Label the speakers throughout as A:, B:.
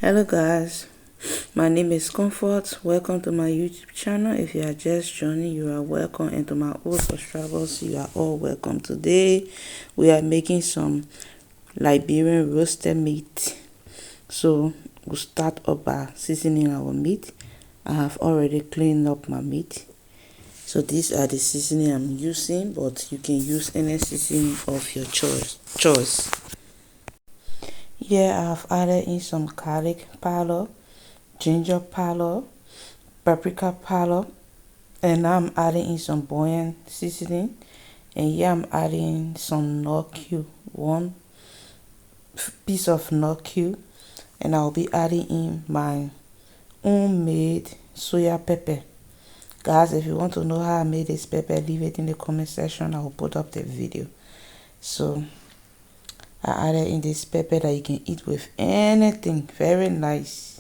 A: Hello guys, my name is Comfort. Welcome to my YouTube channel. If you are just joining, you are welcome, and to my old subscribers, you are all welcome. Today we are making some Liberian roasted meat. So we'll start up by seasoning our meat. I have already cleaned up my meat. So these are the seasoning I'm using, but you can use any seasoning of your choice. Here I have added in some garlic powder, ginger powder, paprika powder, and now I'm adding in some bouillon seasoning. And here I'm adding some nut cube, one piece of nut cube, and I'll be adding in my homemade soya pepper. Guys, if you want to know how I made this pepper, leave it in the comment section. I will put up the video. So I added in this pepper that you can eat with anything. Very nice.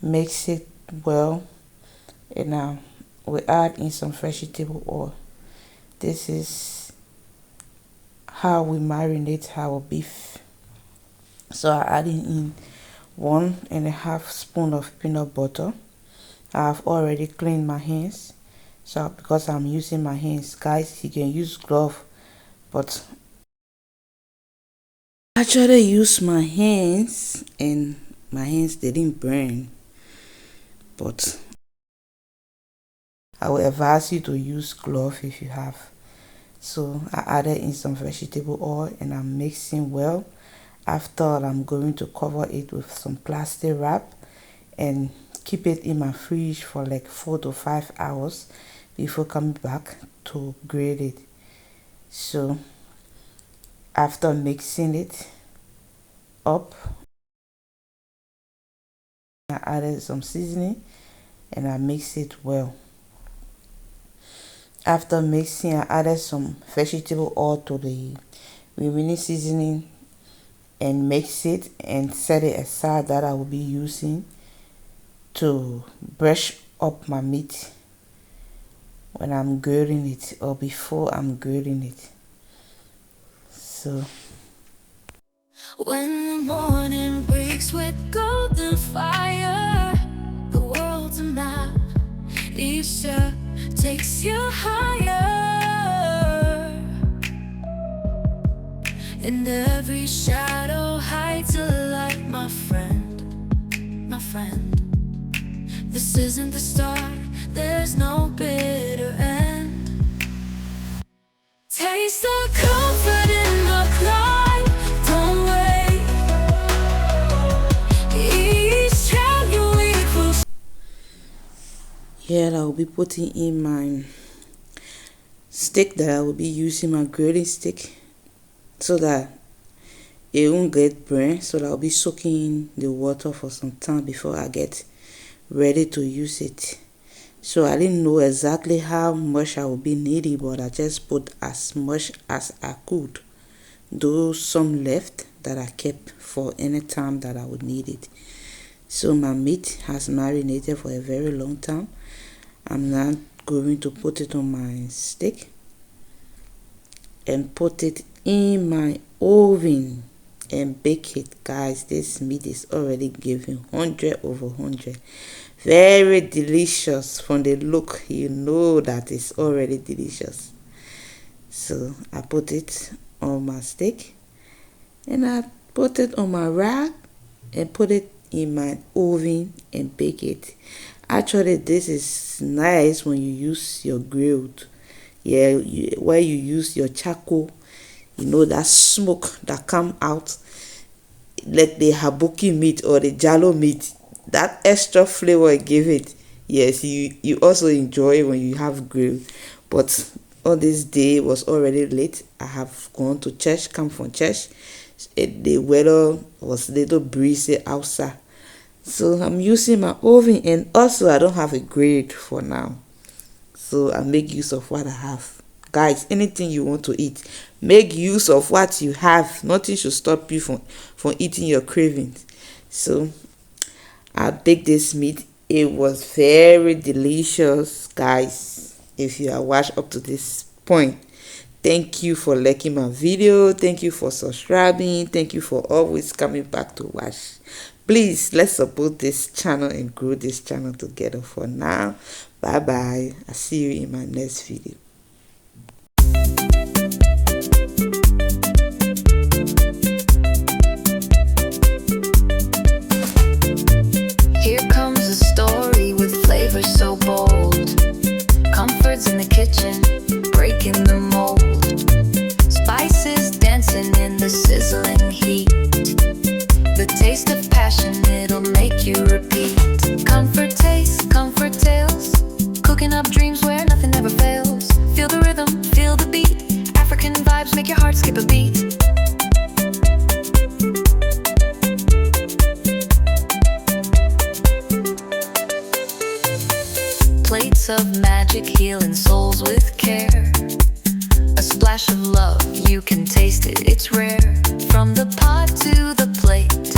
A: Mix it well, and now we add in some vegetable oil. This is how we marinate our beef. So I add in 1.5 spoon of peanut butter. I have already cleaned my hands, so because I'm using my hands, guys, you can use glove, but I actually use my hands and my hands didn't burn, but I will advise you to use glove if you have. So I added in some vegetable oil and I'm mixing well. After I'm going to cover it with some plastic wrap and keep it in my fridge for like 4 to 5 hours before coming back to grate it. So after mixing it up, I added some seasoning and I mix it well. After mixing, I added some vegetable oil to the remaining seasoning and mix it and set it aside, that I will be using to brush up my meat when I'm grilling it or before I'm grilling it. So
B: when the morning breaks with golden fire, the world's a map, each takes you higher, and every shadow hides a light, my friend, my friend. This isn't the start, there's no bitter end. Taste the comfort in the climb, don't wait. Each time you equal.
A: here I will be putting in my stick that I will be using, my grilling stick, so that it won't get burnt. So that I'll be soaking in the water for some time before I get ready to use it. So I didn't know exactly how much I will be needing, but I just put as much as I could, though some left that I kept for any time that I would need it. So my meat has marinated for a very long time. I'm now going to put it on my stick and put it in my oven and bake it. Guys, this meat is already giving 100 over 100. Very delicious. From the look, you know that it's already delicious. So I put it on my stick and I put it on my rack and put it in my oven and bake it. Actually, this is nice when you use your grilled, where you use your charcoal, you know, that smoke that come out like the habuki meat or the jalo meat, that extra flavor give it. Yes, you also enjoy when you have grill. But on this day was already late. I have gone to church, come from church. The weather was a little breezy outside, so I'm using my oven, and also I don't have a grill for now, so I make use of what I have. Guys, anything you want to eat, make use of what you have. Nothing should stop you from eating your cravings. So I baked this meat. It was very delicious, guys. If you are watched up to this point, Thank you for liking my video. Thank you for subscribing. Thank you for always coming back to watch. Please, let's support this channel and grow this channel together. For now, bye bye. I'll see you in my next video.
B: Here comes a story with flavor so bold. Comforts in the kitchen, breaking the mold. Spices dancing in the sizzling heat. The taste of passion, it'll make you repeat. Comfort taste, comfort tales. Cooking up dreams where nothing ever fails. Feel the rhythm, feel the beat. African vibes make your heart skip a beat. Plates of magic, healing souls with care. A splash of love, you can taste it, it's rare. From the pot to the plate,